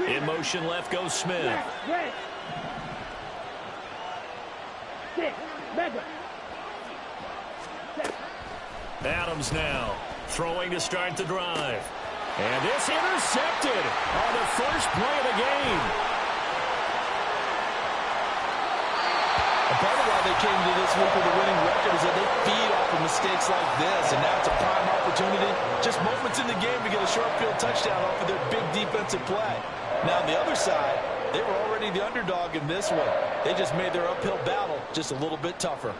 In motion left goes Smith. Adams now throwing to start the drive. And this intercepted on the first play of the game. A part of why they came to this week with a winning record is that they feed off of mistakes like this, and now it's a prime opportunity. Just moments in the game to get a short field touchdown off of their big defensive play. Now on the other side, they were already the underdog in this one. They just made their uphill battle just a little bit tougher.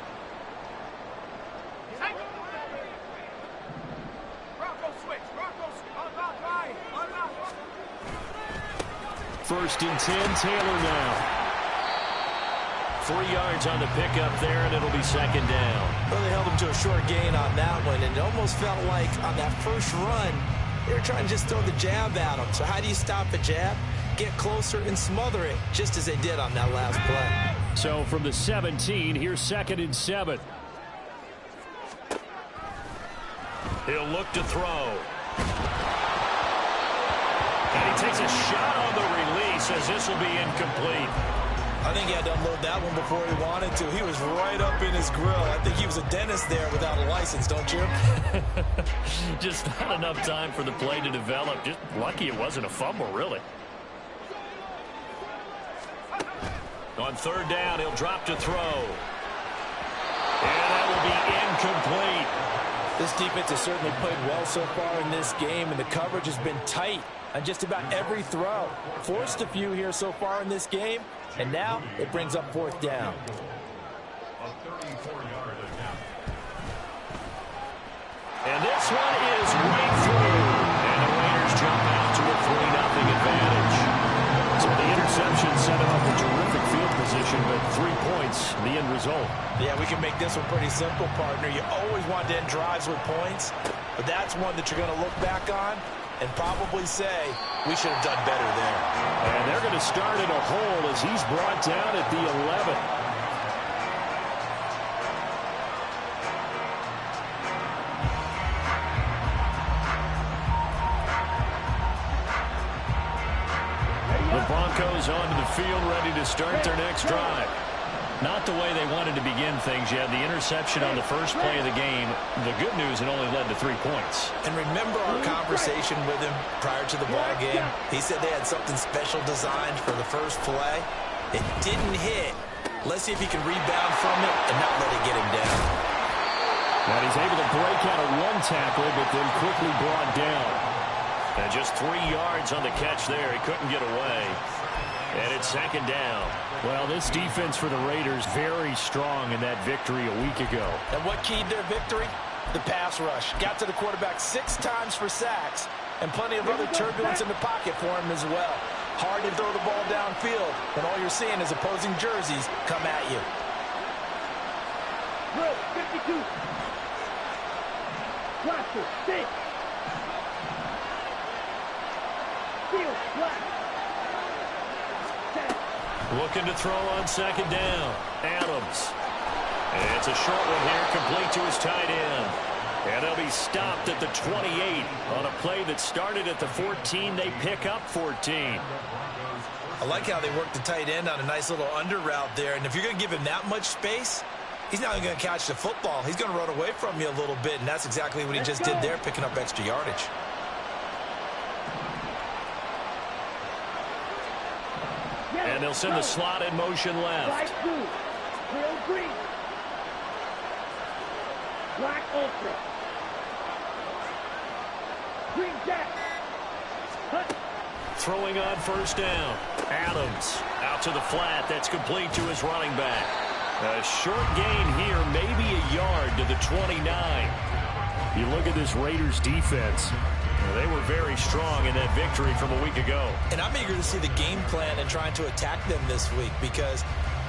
First and 10, Taylor now. 3 yards on the pickup there, and it'll be second down. Well, they held him to a short gain on that one, and it almost felt like on that first run, they were trying to just throw the jab at him. So how do you stop a jab? Get closer and smother it, just as they did on that last play. So from the 17, here's second and 7. He'll look to throw. And he takes a shot on the release as this will be incomplete. I think he had to unload that one before he wanted to. He was right up in his grill. I think he was a dentist there without a license, don't you? Just not enough time for the play to develop. Just lucky it wasn't a fumble, really. On third down, he'll drop to throw. And that will be incomplete. This defense has certainly played well so far in this game, and the coverage has been tight on just about every throw. Forced a few here so far in this game, and now it brings up fourth down. And this one is right through. And the Raiders jump out to a 3-0 advantage. So the interception set him up a terrific field position, but 3 points, the end result. Yeah, we can make this one pretty simple, partner. You always want to end drives with points, but that's one that you're going to look back on and probably say, we should have done better there. And they're going to start in a hole as he's brought down at the 11. The Broncos onto the field, ready to start their next drive. Not the way they wanted to begin things yet. The interception on the first play of the game. The good news, it only led to 3 points. And remember our conversation with him prior to the ball game? He said they had something special designed for the first play. It didn't hit. Let's see if he can rebound from it and not let it get him down. And he's able to break out of one tackle, but then quickly brought down. And just 3 yards on the catch there. He couldn't get away. And it's second down. Well, this defense for the Raiders very strong in that victory a week ago. And what keyed their victory? The pass rush. Got to the quarterback 6 times for sacks, and plenty of other turbulence in the pocket for him as well. Hard to throw the ball downfield when all you're seeing is opposing jerseys come at you. Drill 52. Blaster 6. Field flat. Looking to throw on second down. Adams. And it's a short one here, complete to his tight end. And they'll be stopped at the 28 on a play that started at the 14. They pick up 14. I like how they work the tight end on a nice little under route there. And if you're going to give him that much space, he's not going to catch the football. He's going to run away from you a little bit, and that's exactly what he just did there, picking up extra yardage. And they'll send the slot in motion left. White blue. Real green. Black ultra. Green jack. Hut. Throwing on first down. Adams out to the flat. That's complete to his running back. A short gain here, maybe a yard to the 29. You look at this Raiders defense. They were very strong in that victory from a week ago. And I'm eager to see the game plan and trying to attack them this week, because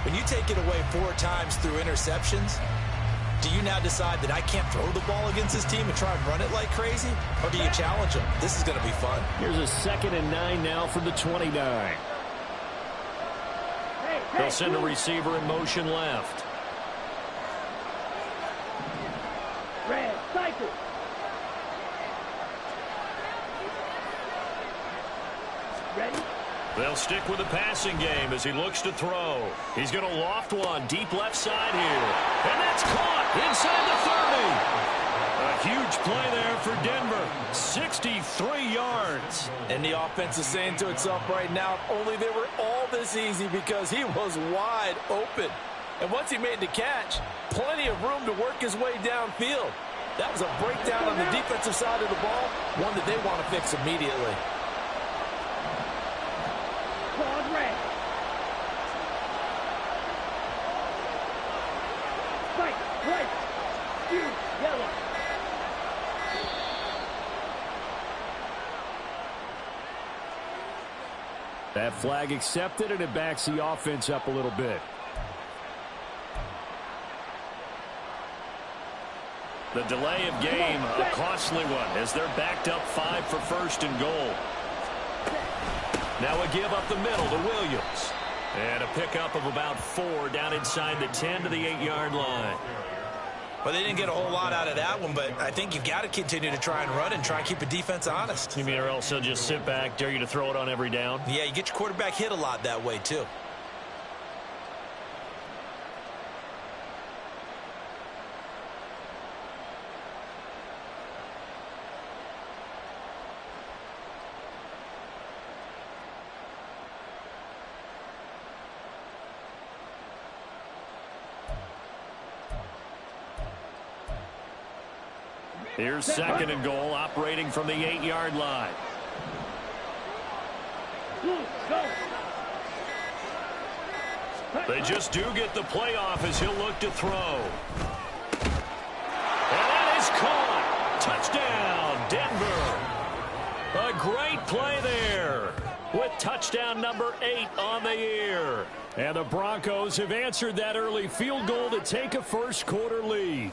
when you take it away 4 times through interceptions, do you now decide that I can't throw the ball against this team and try and run it like crazy? Or do you challenge them? This is going to be fun. Here's a 2nd and 9 now from the 29. They'll send a receiver in motion left. Red cycle. Ready? They'll stick with the passing game as he looks to throw. He's going to loft one deep left side here. And that's caught inside the 30. A huge play there for Denver. 63 yards. And the offense is saying to itself right now, if only they were all this easy, because he was wide open. And once he made the catch, plenty of room to work his way downfield. That was a breakdown on the defensive side of the ball, one that they want to fix immediately. Claude red. Spike, white. Huge, yellow. That flag accepted, and it backs the offense up a little bit. The delay of game, a costly one, as they're backed up 5 for first and goal. Now a give up the middle to Williams. And a pickup of about 4 down inside the 10 to the 8-yard line. Well, they didn't get a whole lot out of that one, but I think you've got to continue to try and run and try and keep the defense honest. You mean or else he'll just sit back, dare you to throw it on every down? Yeah, you get your quarterback hit a lot that way, too. Here's second and goal, operating from the 8-yard line. They just do get the playoff as he'll look to throw. And that is caught. Touchdown, Denver. A great play there with touchdown number 8 on the year. And the Broncos have answered that early field goal to take a first-quarter lead.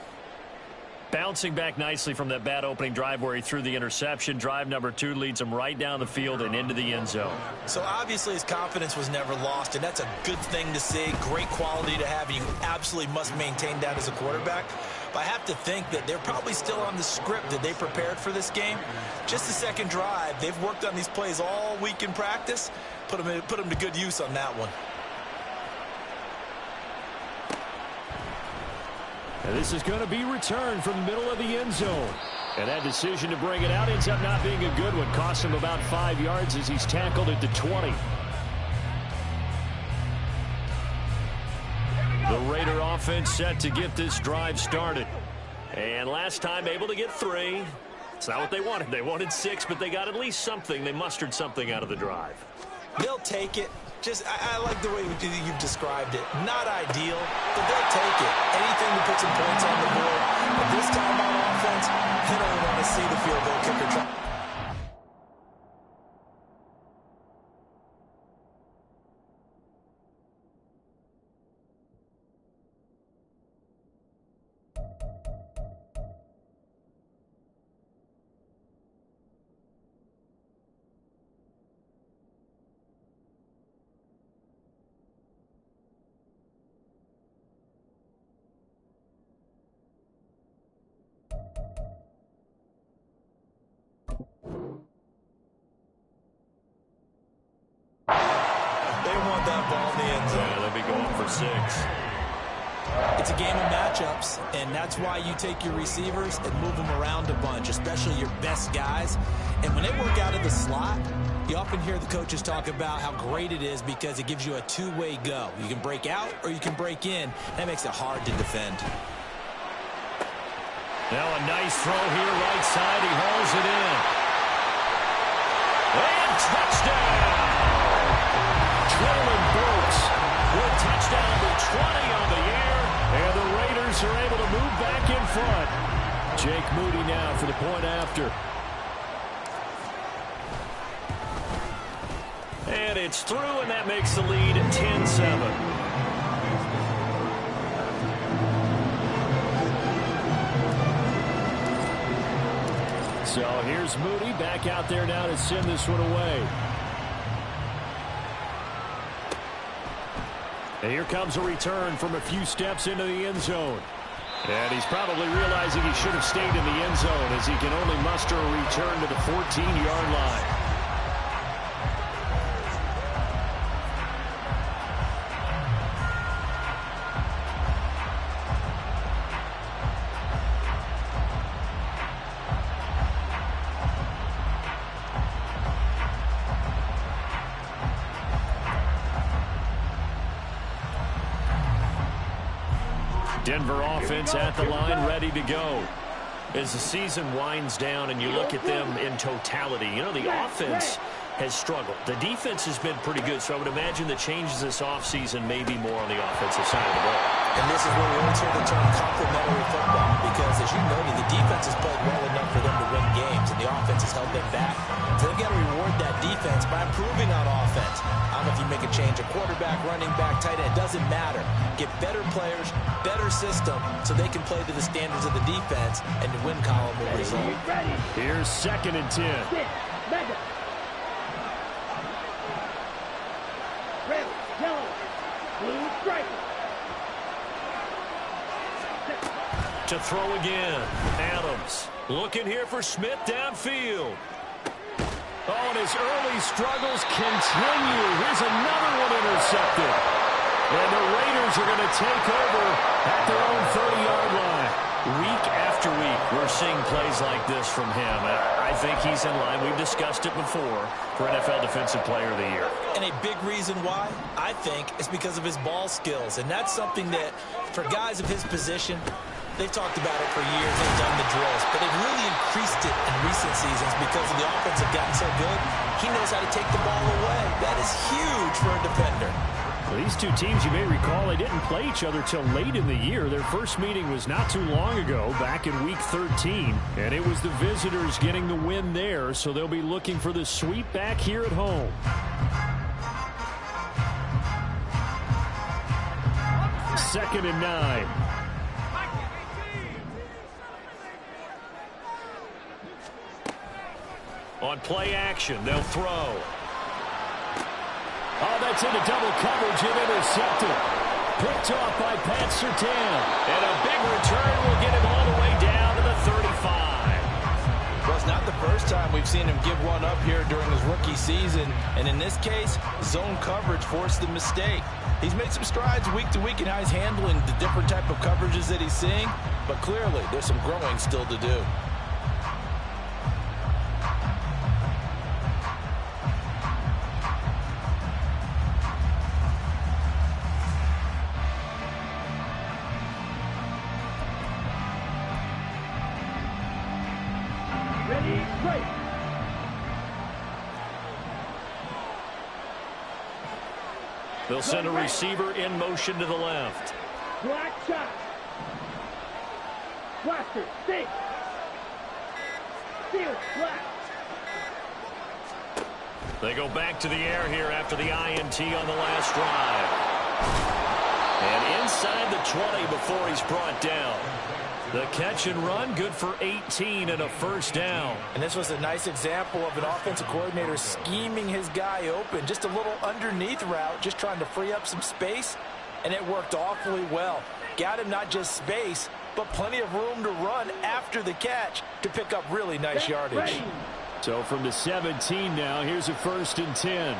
Bouncing back nicely from that bad opening drive where he threw the interception. Drive number 2 leads him right down the field and into the end zone. So obviously his confidence was never lost, and that's a good thing to see. Great quality to have. You absolutely must maintain that as a quarterback. But I have to think that they're probably still on the script that they prepared for this game. Just the second drive, they've worked on these plays all week in practice. Put them to good use on that one. And this is going to be returned from the middle of the end zone. And that decision to bring it out ends up not being a good one. Cost him about 5 yards as he's tackled at the 20. The Raider offense set to get this drive started. And last time able to get 3. It's not what they wanted. They wanted 6, but they got at least something. They mustered something out of the drive. They'll take it. I like the way you've described it. Not ideal, but they'll take it. Anything to put some points on the board. But this time on offense, they don't want to see the field goal kicker try. It's a game of matchups, and that's why you take your receivers and move them around a bunch, especially your best guys. And when they work out of the slot, you often hear the coaches talk about how great it is because it gives you a two-way go. You can break out or you can break in. That makes it hard to defend. Now a nice throw here, right side. He hauls it in. And touchdown! Traylon Burks with touchdown number 20 on the year. And the Raiders are able to move back in front. Jake Moody now for the point after. And it's through, and that makes the lead 10-7. So here's Moody back out there now to send this one away. And here comes a return from a few steps into the end zone. And he's probably realizing he should have stayed in the end zone as he can only muster a return to the 14-yard line. Denver offense at the line, ready to go. As the season winds down and you look at them in totality, you know, the offense has struggled. The defense has been pretty good, so I would imagine the changes this offseason may be more on the offensive side of the ball. And this is where we always hear the term complementary football, because as you noted, the defense has played well enough for them to win games, and the offense has held them back. So they've got to reward that defense by improving on offense. I don't know if you make a change, a quarterback, running back, tight end, it doesn't matter. Get better players, better system, so they can play to the standards of the defense, and the win column will result. Here's 2nd and 10. Red, yellow, blue stripe. To throw again. Adams looking here for Smith downfield. Oh, and his early struggles continue. Here's another one intercepted. And the Raiders are going to take over at their own 30-yard line. Week after week, we're seeing plays like this from him. I think he's in line. We've discussed it before for NFL Defensive Player of the Year. And a big reason why, I think, is because of his ball skills. And that's something that, for guys of his position, they've talked about it for years. They've done the drills. But they've really increased it in recent seasons because the offense have gotten so good. He knows how to take the ball away. That is huge for a defender. Well, these two teams, you may recall, they didn't play each other till late in the year. Their first meeting was not too long ago, back in Week 13. And it was the visitors getting the win there, so they'll be looking for the sweep back here at home. 2nd and 9. On play action, they'll throw. Oh, that's into double coverage and intercepted. Picked off by Pat Surtain. And a big return will get him all the way down to the 35. Well, it's not the first time we've seen him give one up here during his rookie season. And in this case, zone coverage forced the mistake. He's made some strides week to week in how he's handling the different type of coverages that he's seeing. But clearly, there's some growing still to do. Ready, right. They'll send a receiver in motion to the left. Black shot. Blaster, sink. Steal, black. They go back to the air here after the INT on the last drive. And inside the 20 before he's brought down. The catch and run, good for 18 and a first down. And this was a nice example of an offensive coordinator scheming his guy open. Just a little underneath route, just trying to free up some space, and it worked awfully well. Got him not just space, but plenty of room to run after the catch to pick up really nice yardage. So from the 17 now, here's a 1st and 10.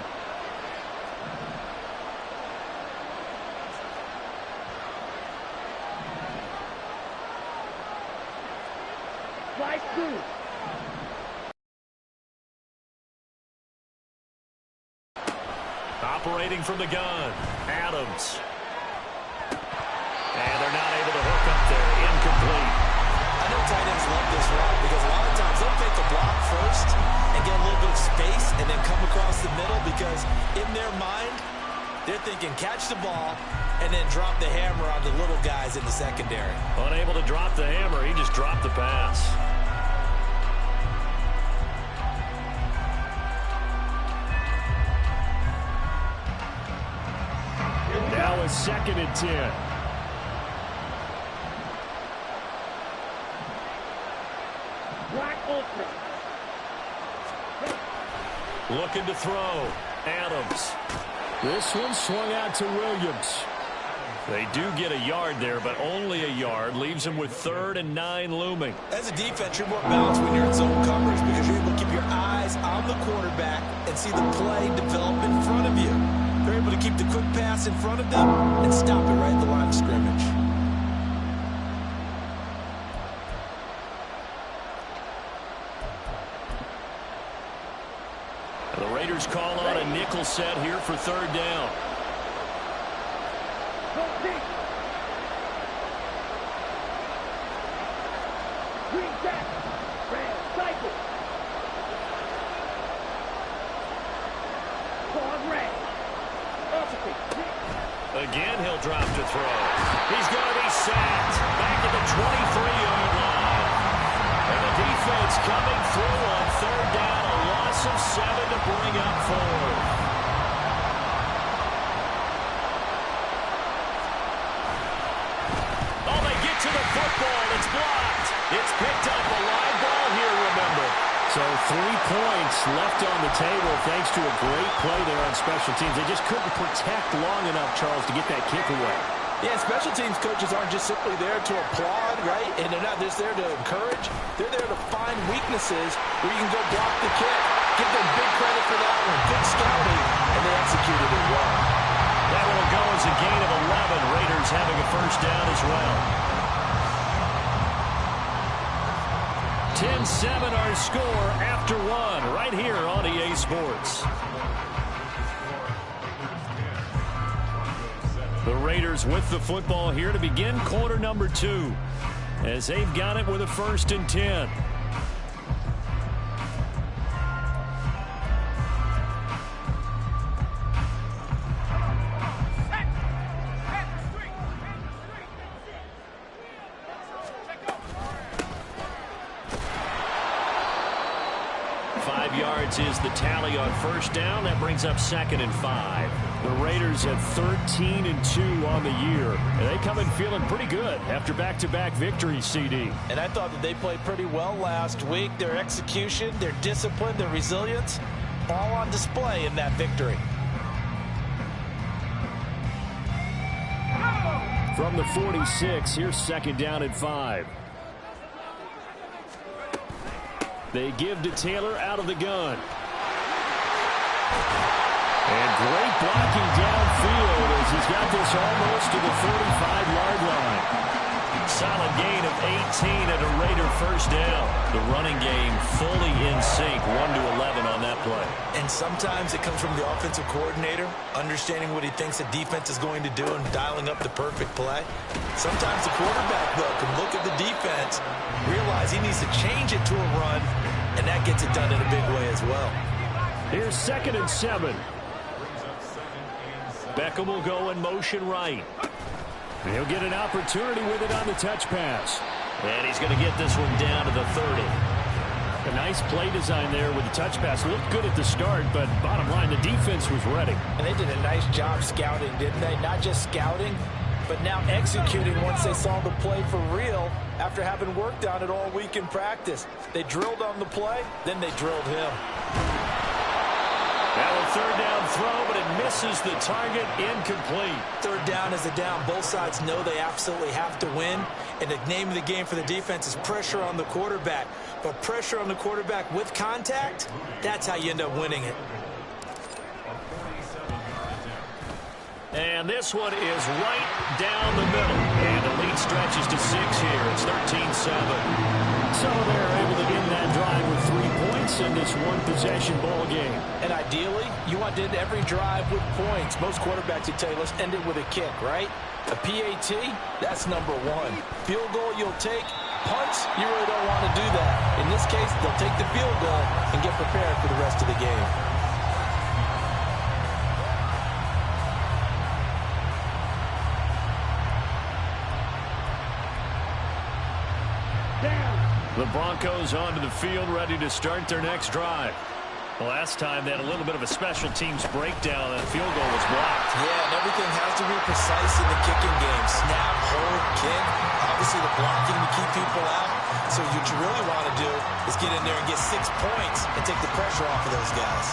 Fly through. Operating from the gun, Adams. And they're not able to hook up there. Incomplete. I know tight ends love this route because a lot of times they'll take the block first and get a little bit of space and then come across the middle because in their mind, they're thinking catch the ball and then drop the hammer on the little guys in the secondary. Unable to drop the hammer, he just dropped the pass. Now a 2nd and 10. Black ultra. Looking to throw. Adams. This one swung out to Williams. They do get a yard there, but only a yard. Leaves them with 3rd and 9 looming. As a defense, you're more balanced when you're in zone coverage because you're able to keep your eyes on the quarterback and see the play develop in front of you. They're able to keep the quick pass in front of them and stop it right at the line of scrimmage. The Raiders call on a nickel set here for 3rd down. Green jack. Red cycle. Corn red. Opposite. Again, he'll drop to throw. He's going to be sacked. Back at the 23-yard line. And the defense coming through on third down. A loss of 7 to bring up forward. Oh, they get to the football. It's blocked. It's picked up. A live ball here, remember. So 3 points left on the table thanks to a great play there on special teams. They just couldn't protect long enough, Charles, to get that kick away. Yeah, special teams coaches aren't just simply there to applaud, right? And they're not just there to encourage. They're there to find weaknesses where you can go block the kick. Give them big credit for that one. Good scouting, and they executed it well. That will go as a gain of 11. Raiders having a first down as well. 10-7 our score after 1 right here on EA Sports. The Raiders with the football here to begin quarter number 2 as they've got it with a 1st and 10. Is the tally on first down. That brings up 2nd and 5. The Raiders at 13-2 on the year. And they come in feeling pretty good after back-to-back victories, CD. And I thought that they played pretty well last week. Their execution, their discipline, their resilience, all on display in that victory. From the 46, here's 2nd down and 5. They give to Taylor out of the gun. And great blocking downfield as he's got this almost to the 45-yard line. Solid gain of 18 and a Raider first down. The running game fully in sync, 1-11 on that play. And sometimes it comes from the offensive coordinator, understanding what he thinks the defense is going to do and dialing up the perfect play. Sometimes the quarterback, though, can look at the defense, realize he needs to change it to a run, and that gets it done in a big way as well. Here's 2nd and 7. Beckham will go in motion right. And he'll get an opportunity with it on the touch pass. And he's going to get this one down to the 30. A nice play design there with the touch pass. Looked good at the start, but bottom line, the defense was ready. And they did a nice job scouting, didn't they? Not just scouting, but now executing once they saw the play for real after having worked on it all week in practice. They drilled on the play, then they drilled him. Now a 3rd down throw, but it misses the target, incomplete. 3rd down is a down. Both sides know they absolutely have to win. And the name of the game for the defense is pressure on the quarterback. But pressure on the quarterback with contact, that's how you end up winning it. And this one is right down the middle. And the lead stretches to 6 here. It's 13-7. So they're able to end that drive with 3 points in this one-possession ball game. And ideally, you want to end every drive with points. Most quarterbacks would tell you, let's end it with a kick, right? A PAT, that's number 1. Field goal you'll take. Punts, you really don't want to do that. In this case, they'll take the field goal and get prepared for the rest of the game. The Broncos onto the field, ready to start their next drive. Last time they had a little bit of a special teams breakdown. That field goal was blocked. Yeah, and everything has to be precise in the kicking game. Snap, hold, kick. Obviously the blocking to keep people out. So what you really want to do is get in there and get 6 points and take the pressure off of those guys.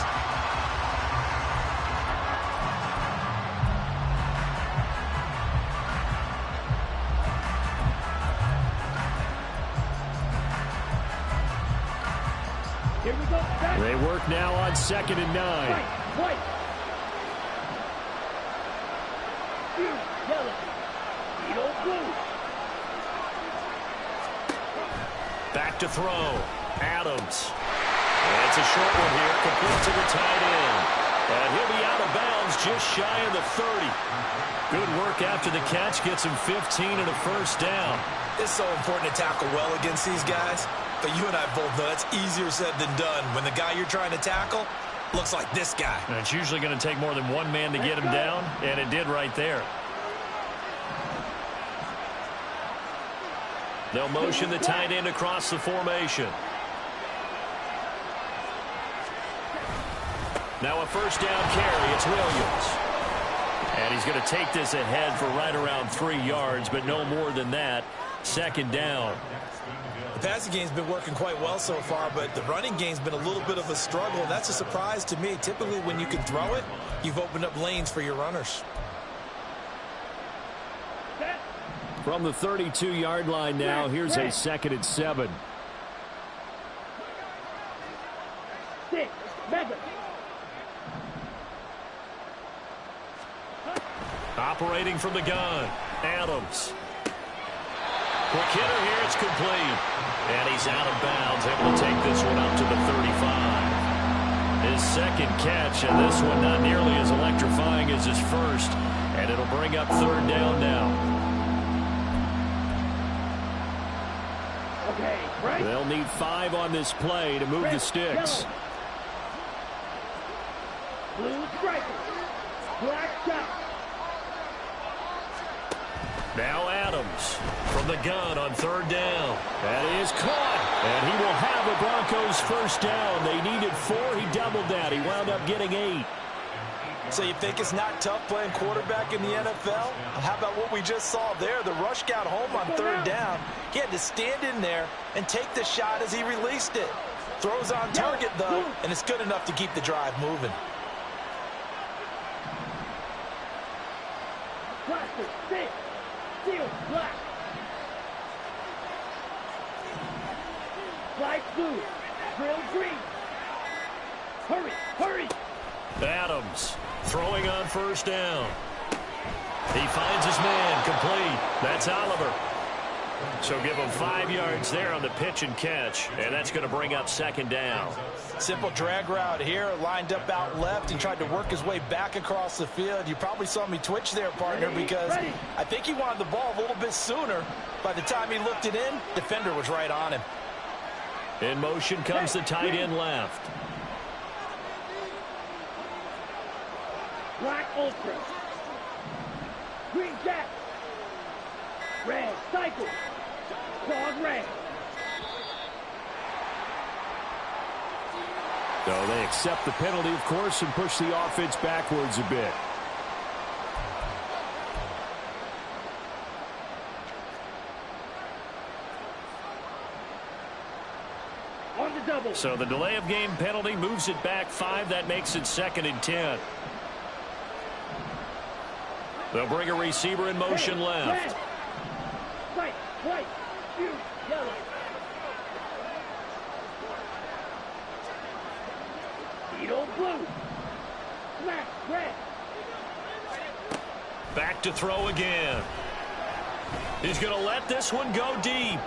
Here we go. Back. They work now on 2nd and 9. White. Yellow. Yellow blue. Back to throw. Adams. And it's a short one here, complete to the tight end. And he'll be out of bounds just shy of the 30. Good work after the catch, gets him 15 and a first down. It's so important to tackle well against these guys, but you and I both know that's easier said than done when the guy you're trying to tackle looks like this guy. And it's usually going to take more than one man to get him down, and it did right there. They'll motion the tight end across the formation. Now a first down carry. It's Williams. And he's going to take this ahead for right around 3 yards, but no more than that. Second down. The passing game's been working quite well so far, but the running game's been a little bit of a struggle, and that's a surprise to me. Typically, when you can throw it, you've opened up lanes for your runners. From the 32-yard line now, here's a 2nd and 7. Operating from the gun, Adams. Quick hitter here, it's complete. And he's out of bounds, able to take this one up to the 35. His second catch, and this one not nearly as electrifying as his first. And it'll bring up 3rd down now. They'll need 5 on this play to move the sticks. Blue striker. Black shot. Now Adams from the gun on 3rd down. That is caught. And he will have the Broncos first down. They needed 4. He doubled that. He wound up getting 8. So you think it's not tough playing quarterback in the NFL? How about what we just saw there? The rush got home on 3rd down. He had to stand in there and take the shot as he released it. Throws on target, though, and it's good enough to keep the drive moving. Plastic, stick, steel, black. Light blue, drill green. Hurry, hurry. Adams throwing on 1st down. He finds his man, complete. That's Oliver. So give him 5 yards there on the pitch and catch, and that's going to bring up 2nd down. Simple drag route here, lined up out left and tried to work his way back across the field. You probably saw me twitch there, partner, because I think he wanted the ball a little bit sooner. By the time he looked it in, defender was right on him. In motion comes the tight end left. Black ultra. Green jack. Red cycle. Dog red. So they accept the penalty, of course, and push the offense backwards a bit. On the double. So the delay of game penalty moves it back 5. That makes it 2nd and 10. They'll bring a receiver in motion left. Red. White, white, blue, yellow. Beetle blue. Black, red. Back to throw again. He's going to let this one go deep.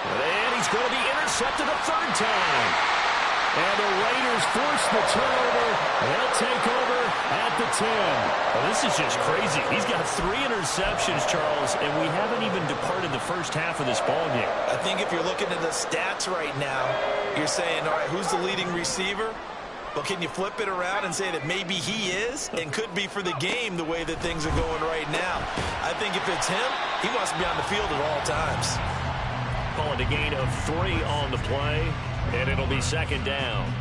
And he's going to be intercepted a 3rd time. And the Raiders force the turnover. They'll take over at the 10. Well, this is just crazy. He's got 3 interceptions, Charles, and we haven't even departed the first half of this ballgame. I think if you're looking at the stats right now, you're saying, all right, who's the leading receiver? Well, can you flip it around and say that maybe he is and could be for the game the way that things are going right now? I think if it's him, he wants to be on the field at all times. Call it a gain of 3 on the play, and it'll be 2nd down.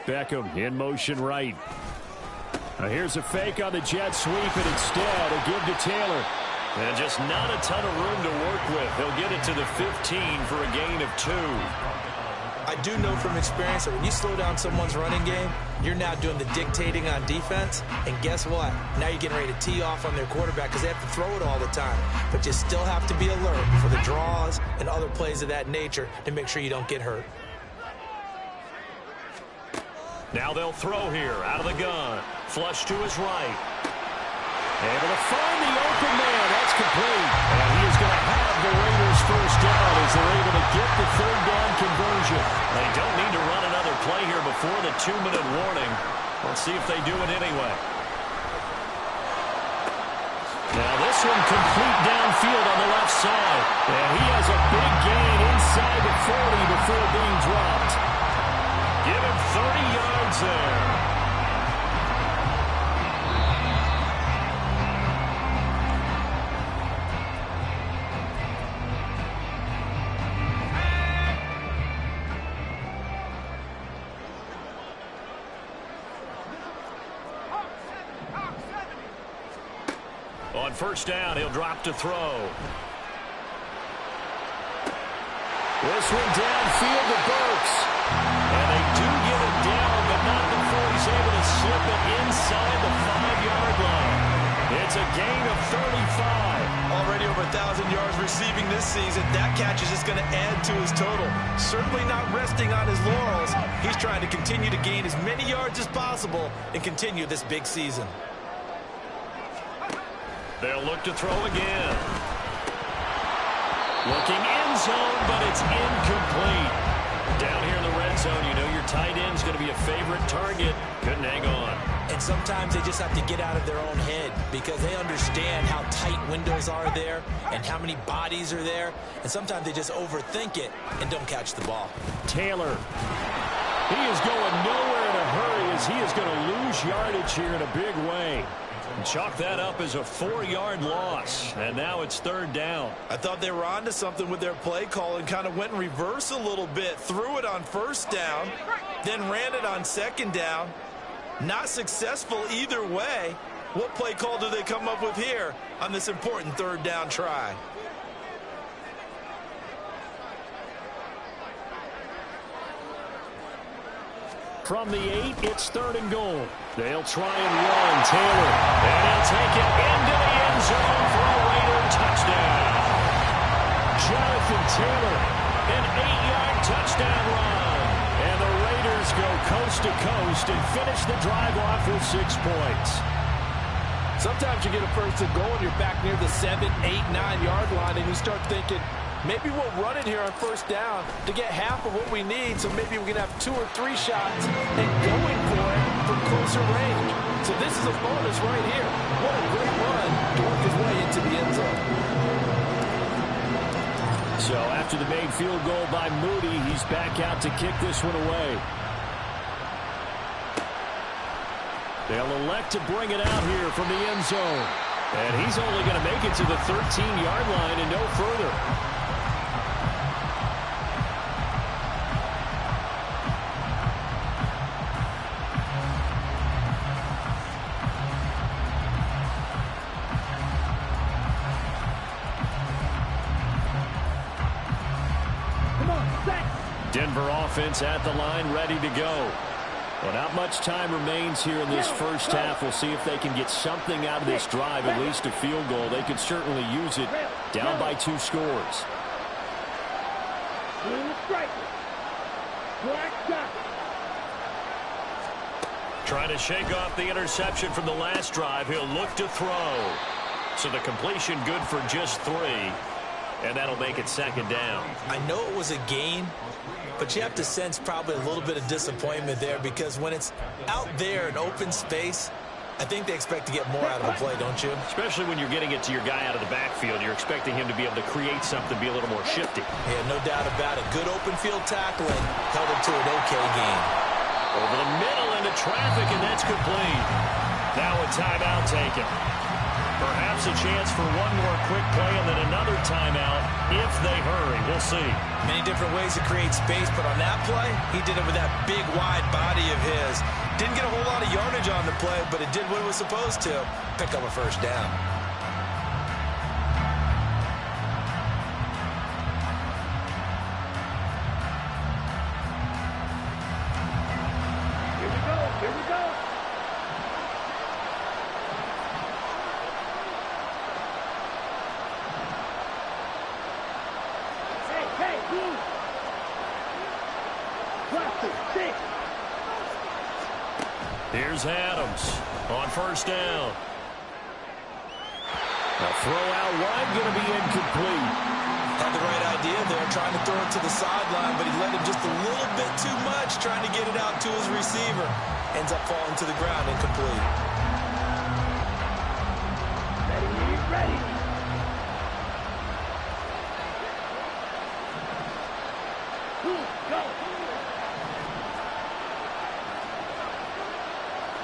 Beckham in motion right. Now here's a fake on the jet sweep, and instead a give to Taylor. And just not a ton of room to work with. He'll get it to the 15 for a gain of 2. I do know from experience that when you slow down someone's running game, you're now doing the dictating on defense. And guess what? Now you're getting ready to tee off on their quarterback because they have to throw it all the time. But you still have to be alert for the draws and other plays of that nature to make sure you don't get hurt. Now they'll throw here out of the gun. Flush to his right. Able to find the open man. That's complete. And he is going to have the Raiders first down as they're able to get the 3rd down conversion. conversion. They don't need to run another play here before the 2-minute warning. Let's see if they do it anyway. Now this one complete downfield on the left side. And he has a big gain inside the 40 before being dropped. Give him 30 yards there. On first down, he'll drop to throw. This one downfield to Burks. And they do get it down, but not before he's able to slip it inside the 5-yard line. It's a gain of 35. Already over 1,000 yards receiving this season. That catch is just going to add to his total. Certainly not resting on his laurels. He's trying to continue to gain as many yards as possible and continue this big season. They'll look to throw again. Looking end zone, but it's incomplete. Down here in the red zone, you know your tight end's going to be a favorite target. Couldn't hang on. And sometimes they just have to get out of their own head because they understand how tight windows are there and how many bodies are there. And sometimes they just overthink it and don't catch the ball. Taylor. He is going nowhere in a hurry as he is going to lose yardage here in a big way. And chalk that up as a 4-yard loss. And now it's third down. I thought they were onto something with their play call and kind of went in reverse a little bit. Threw it on first down, then ran it on second down. Not successful either way. What play call do they come up with here on this important third down try? From the 8, it's third and goal. They'll try and run Taylor. And he'll take it into the end zone for a Raider touchdown. Jonathan Taylor, an 8-yard touchdown run. And the Raiders go coast to coast and finish the drive off with 6 points. Sometimes you get a first and goal and you're back near the 7, 8, 9-yard line and you start thinking, maybe we'll run it here on first down to get half of what we need, so maybe we can have 2 or 3 shots and going for it from closer range. So this is a bonus right here. What a great run to work his way into the end zone. So after the made field goal by Moody, he's back out to kick this one away. They'll elect to bring it out here from the end zone. And he's only going to make it to the 13-yard line and no further. Denver offense at the line, ready to go. Well, not much time remains here in this first half. We'll see if they can get something out of this drive, at least a field goal. They could certainly use it, down by 2 scores. Trying to shake off the interception from the last drive. He'll look to throw. So the completion good for just 3. And that'll make it second down. I know it was a gain, but you have to sense probably a little bit of disappointment there because when it's out there in open space, I think they expect to get more out of the play, don't you? Especially when you're getting it to your guy out of the backfield. You're expecting him to be able to create something, be a little more shifty. Yeah, no doubt about it. Good open field tackling held him to an okay gain. Over the middle into traffic, and that's complete. Now a timeout taken. Perhaps a chance for one more quick play and then another timeout if they hurry. We'll see. Many different ways to create space, but on that play, he did it with that big, wide body of his. Didn't get a whole lot of yardage on the play, but it did what it was supposed to. Pick up a first down. Here we go. Here's Adams on first down. A throw out wide, going to be incomplete. Had the right idea there, trying to throw it to the sideline, but he let him just a just trying to get it out to his receiver. Ends up falling to the ground, incomplete. Ready. Go.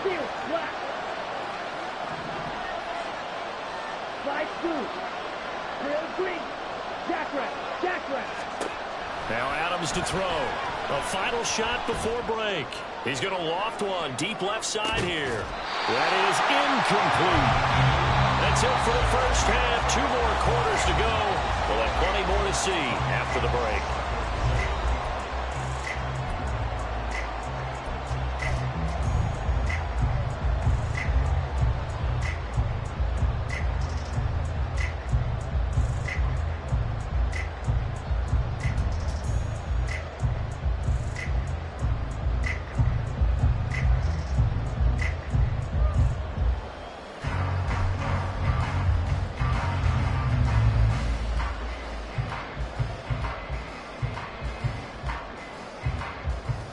Field, black. Slide through. Trail green. Jackrabbit. Now Adams to throw. A final shot before break. He's going to loft one deep left side here. That is incomplete. That's it for the first half. 2 more quarters to go. We'll have plenty more to see after the break.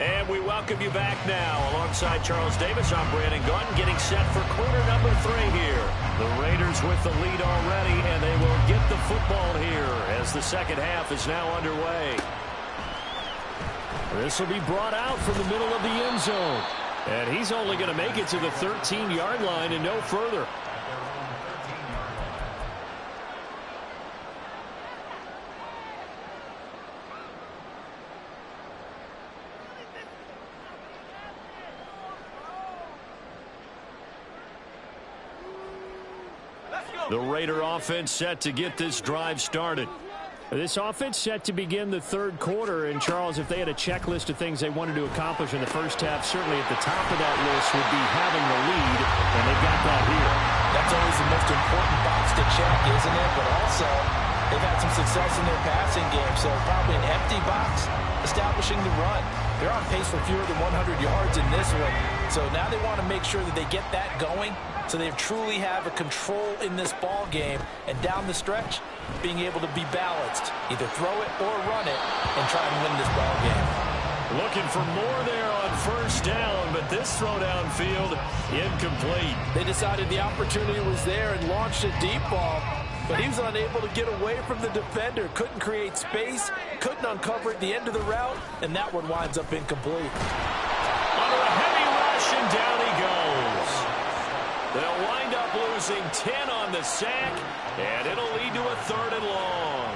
And we welcome you back now. Alongside Charles Davis, I'm Brandon Gunn, getting set for quarter number 3 here. The Raiders with the lead already, and they will get the football here as the second half is now underway. This will be brought out from the middle of the end zone. And he's only going to make it to the 13-yard line and no further. The Raider offense set to get this drive started. This offense set to begin the third quarter. And, Charles, if they had a checklist of things they wanted to accomplish in the first half, certainly at the top of that list would be having the lead, and they got that here. That's always the most important box to check, isn't it? But also, they've had some success in their passing game, so probably an empty box establishing the run. They're on pace for fewer than 100 yards in this one, so now they want to make sure that they get that going so they truly have a control in this ball game, and down the stretch, being able to be balanced, either throw it or run it, and try and win this ball game. Looking for more there on first down, but this throw downfield, incomplete. They decided the opportunity was there and launched a deep ball, but he was unable to get away from the defender. Couldn't create space, couldn't uncover at the end of the route, and that one winds up incomplete. Under a heavy rush, and down he goes. They'll wind up losing 10 on the sack, and it'll lead to a 3rd and long.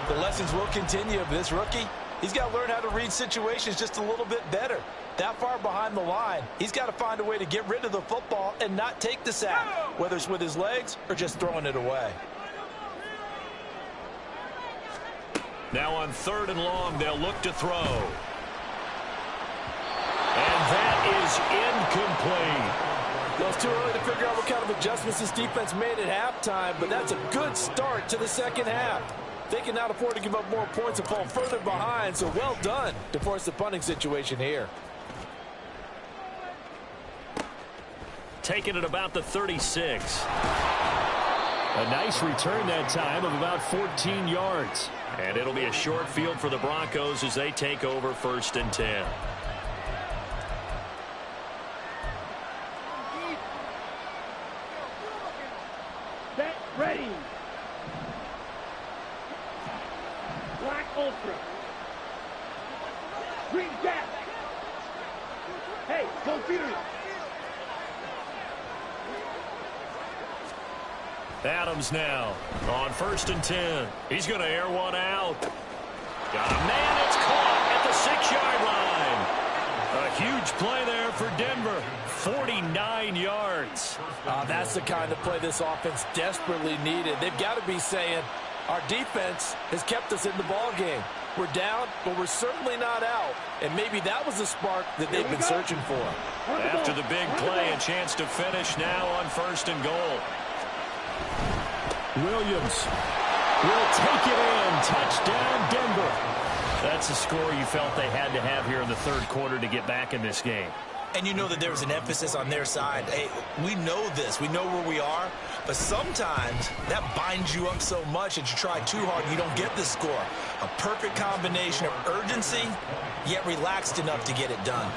The lessons will continue of this rookie. He's got to learn how to read situations just a little bit better. That far behind the line, he's got to find a way to get rid of the football and not take the sack, whether it's with his legs or just throwing it away. Now on 3rd and long, they'll look to throw. And that is incomplete. Well, it's too early to figure out what kind of adjustments this defense made at halftime, but that's a good start to the second half. They can now afford to give up more points and fall further behind, so well done to force the punting situation here. Taking it about the 36. A nice return that time of about 14 yards. And it'll be a short field for the Broncos as they take over 1st and 10. Set, ready. Black Ultra. Green Jack. Hey, go Fury. Adams now on 1st and 10. He's going to air one out. Got a man. It's caught at the 6-yard line. A huge play there for Denver. 49 yards. That's the kind of play this offense desperately needed. They've got to be saying, our defense has kept us in the ball game. We're down, but we're certainly not out. And maybe that was the spark that they've been searching for. After the big play, a chance to finish now on 1st and goal. Williams will take it in. Touchdown, Denver. That's a score you felt they had to have here in the 3rd quarter to get back in this game. And you know that there was an emphasis on their side. Hey, we know this. We know where we are. But sometimes that binds you up so much that you try too hard and you don't get the score. A perfect combination of urgency, yet relaxed enough to get it done.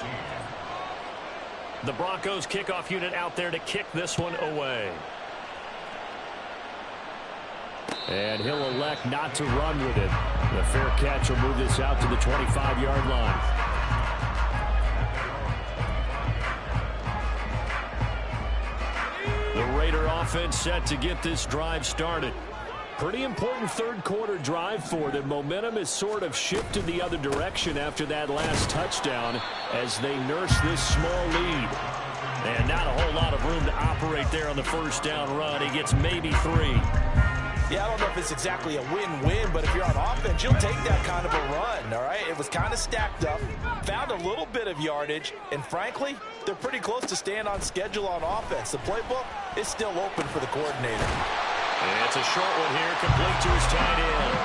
The Broncos kickoff unit out there to kick this one away. And he'll elect not to run with it. The fair catch will move this out to the 25-yard line. The Raider offense set to get this drive started. Pretty important third-quarter drive for them. Momentum has sort of shifted the other direction after that last touchdown as they nurse this small lead. And not a whole lot of room to operate there on the first down run. He gets maybe 3. Yeah, I don't know if it's exactly a win-win, but if you're on offense, you'll take that kind of a run, all right? It was kind of stacked up, found a little bit of yardage, and frankly, they're pretty close to staying on schedule on offense. The playbook is still open for the coordinator. And it's a short one here, complete to his tight end.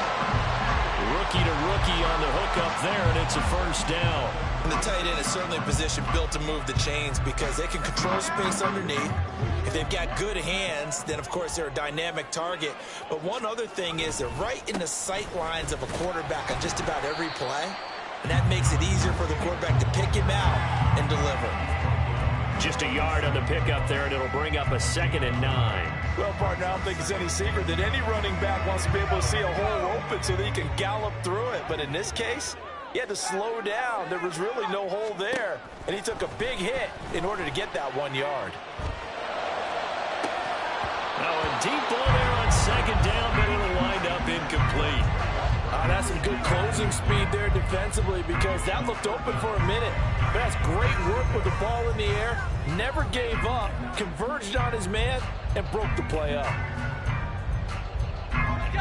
Rookie to rookie on the hook up there, and it's a first down. And the tight end is certainly a position built to move the chains because they can control space underneath. If they've got good hands, then of course they're a dynamic target. But one other thing is they're right in the sight lines of a quarterback on just about every play. And that makes it easier for the quarterback to pick him out and deliver. Just a yard on the pickup there, and it'll bring up a 2nd and 9. Well, partner, I don't think it's any secret that any running back wants to be able to see a hole open so that he can gallop through it. But in this case, he had to slow down. There was really no hole there. And he took a big hit in order to get that 1 yard. Now a deep ball there on 2nd down, but it'll wind up incomplete. That's some good closing speed there defensively because that looked open for a minute. But that's great work with the ball in the air. Never gave up, converged on his man, and broke the play up.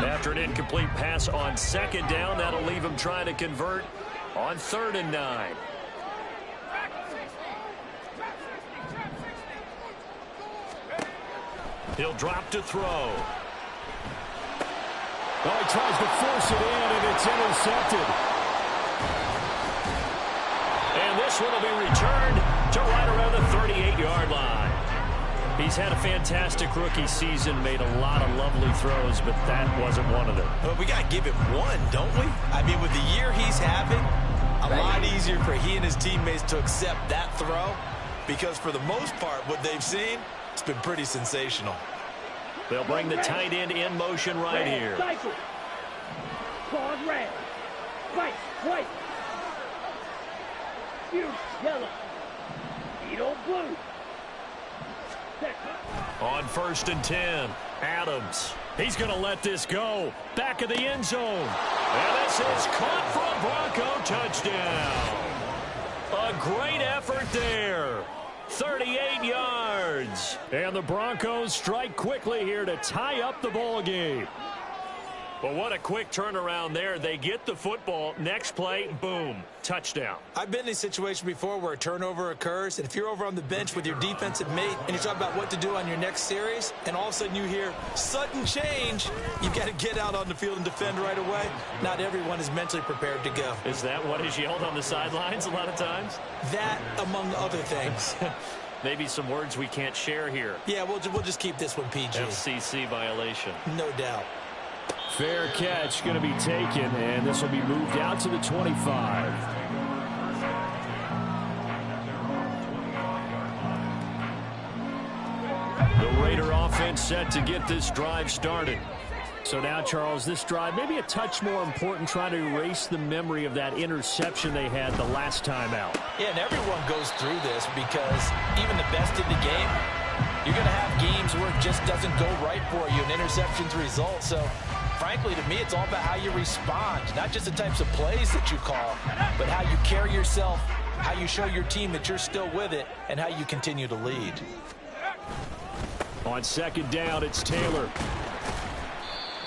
After an incomplete pass on 2nd down, that'll leave him trying to convert on 3rd and 9. He'll drop to throw. Well, he tries to force it in, and it's intercepted. And this one will be returned to right around the 38-yard line. He's had a fantastic rookie season, made a lot of lovely throws, but that wasn't one of them. Well, we got to give him one, don't we? I mean, with the year he's having, a lot easier for he and his teammates to accept that throw because for the most part, what they've seen, it's been pretty sensational. They'll bring the tight end in motion right here. Cycle. Pause red. Fight. White. Huge. Yellow. Beetle blue. On 1st and 10, Adams. He's going to let this go. Back of the end zone. And this is caught for a Bronco touchdown. A great effort there. 38 yards. And the Broncos strike quickly here to tie up the ball game. But what a quick turnaround there. They get the football. Next play, boom, touchdown. I've been in a situation before where a turnover occurs, and if you're over on the bench with your defensive mate and you're talking about what to do on your next series, and all of a sudden you hear sudden change, you've got to get out on the field and defend right away. Not everyone is mentally prepared to go. Is that what is yelled on the sidelines a lot of times? That, among other things. Maybe some words we can't share here. Yeah, we'll just keep this one PG. FCC violation. No doubt. Fair catch going to be taken, and this will be moved out to the 25. The Raider offense set to get this drive started. So now, Charles, this drive maybe a touch more important, trying to erase the memory of that interception they had the last time out. Yeah, and everyone goes through this because even the best in the game, you're going to have games where it just doesn't go right for you, and interceptions result. So, frankly, to me, it's all about how you respond, not just the types of plays that you call, but how you carry yourself, how you show your team that you're still with it, and how you continue to lead. On 2nd down, it's Taylor.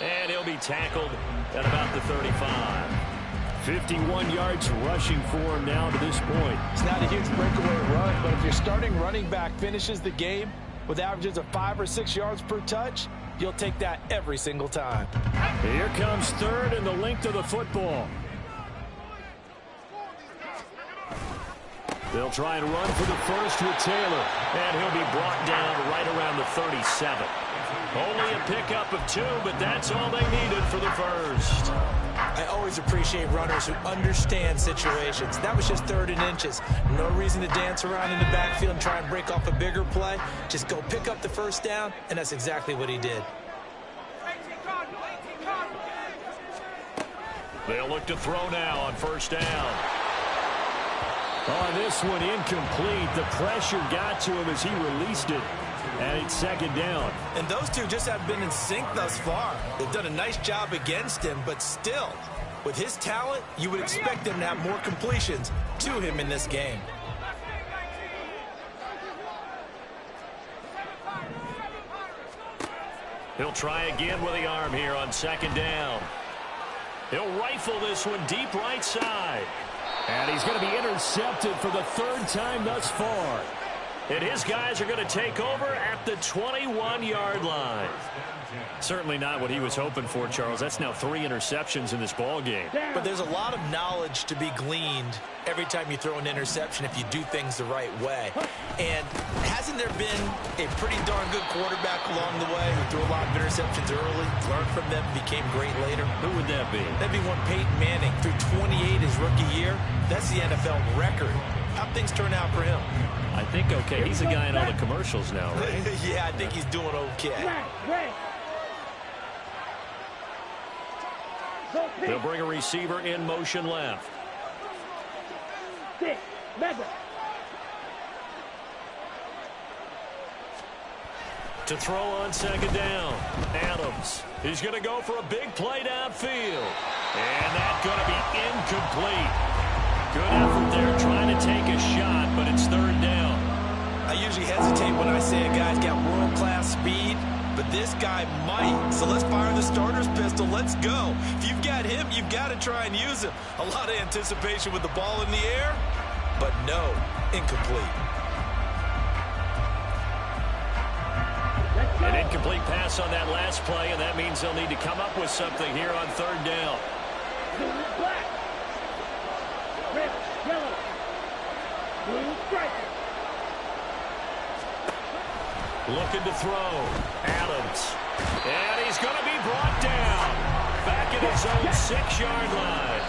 And he'll be tackled at about the 35. 51 yards rushing for him now to this point. It's not a huge breakaway run, but if your starting running back finishes the game with averages of 5 or 6 yards per touch, you'll take that every single time. Here comes 3rd and the length of the football. They'll try and run for the first with Taylor, and he'll be brought down right around the 37. Only a pickup of 2, but that's all they needed for the first. I always appreciate runners who understand situations. That was just 3rd and inches. No reason to dance around in the backfield and try and break off a bigger play. Just go pick up the first down, and that's exactly what he did. They'll look to throw now on first down. On this one, incomplete. The pressure got to him as he released it. And it's 2nd down. And those two just have been in sync thus far. They've done a nice job against him, but still, with his talent, you would expect him to have more completions to him in this game. He'll try again with the arm here on 2nd down. He'll rifle this one deep right side. And he's going to be intercepted for the 3rd time thus far. And his guys are going to take over at the 21-yard line. Certainly not what he was hoping for, Charles. That's now 3 interceptions in this ball game. But there's a lot of knowledge to be gleaned every time you throw an interception if you do things the right way. And hasn't there been a pretty darn good quarterback along the way who threw a lot of interceptions early, learned from them, became great later? Who would that be? That'd be one Peyton Manning. Threw 28 his rookie year. That's the NFL record. How'd things turn out for him? I think okay. He's a guy in all the commercials now, right? Yeah, I think he's doing okay. They'll bring a receiver in motion left. To throw on 2nd down. Adams. He's going to go for a big play downfield. And that's going to be incomplete. Good effort there trying to take a shot, but it's 3rd down. I usually hesitate when I say a guy's got world-class speed, but this guy might. So let's fire the starter's pistol. Let's go. If you've got him, you've got to try and use him. A lot of anticipation with the ball in the air, but no, incomplete. An incomplete pass on that last play, and that means they'll need to come up with something here on 3rd down. Black. Red, yellow. Blue stripe. Looking to throw. Adams. And he's going to be brought down. Back at his own 6-yard line.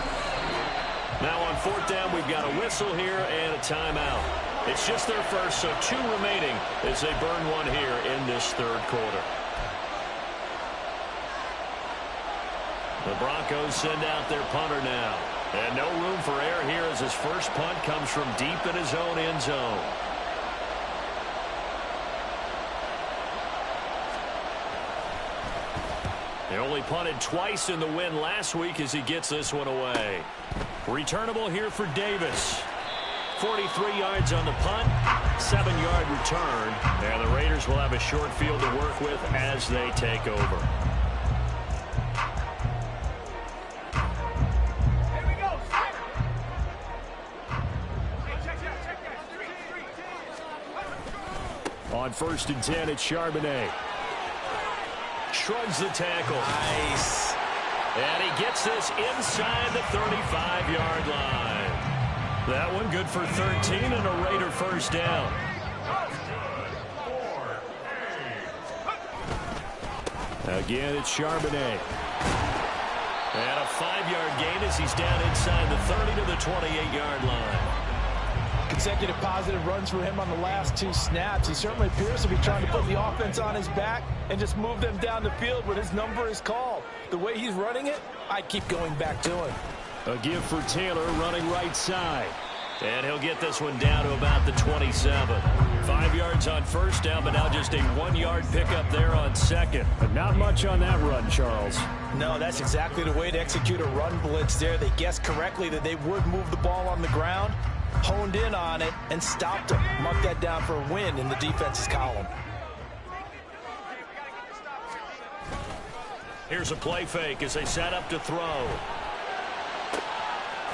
Now on 4th down, we've got a whistle here and a timeout. It's just their first, so 2 remaining as they burn one here in this 3rd quarter. The Broncos send out their punter now. And no room for error here as his first punt comes from deep in his own end zone. They only punted twice in the win last week as he gets this one away. Returnable here for Davis. 43 yards on the punt, 7-yard return. And the Raiders will have a short field to work with as they take over. On 1st and 10, it's Charbonnet. Shrugs the tackle. Nice. And he gets this inside the 35-yard line. That one good for 13 and a Raider first down. Again, it's Charbonnet. And a 5-yard gain as he's down inside the 30 to the 28-yard line. Consecutive positive runs for him on the last 2 snaps. He certainly appears to be trying to put the offense on his back and just move them down the field when his number is called. The way he's running it, I'd keep going back to him. A give for Taylor running right side. And he'll get this one down to about the 27. 5 yards on first down, but now just a 1-yard pickup there on second. But not much on that run, Charles. No, that's exactly the way to execute a run blitz there. They guessed correctly that they would move the ball on the ground, honed in on it, and stopped him. Mark that down for a win in the defense's column. Here's a play fake as they set up to throw.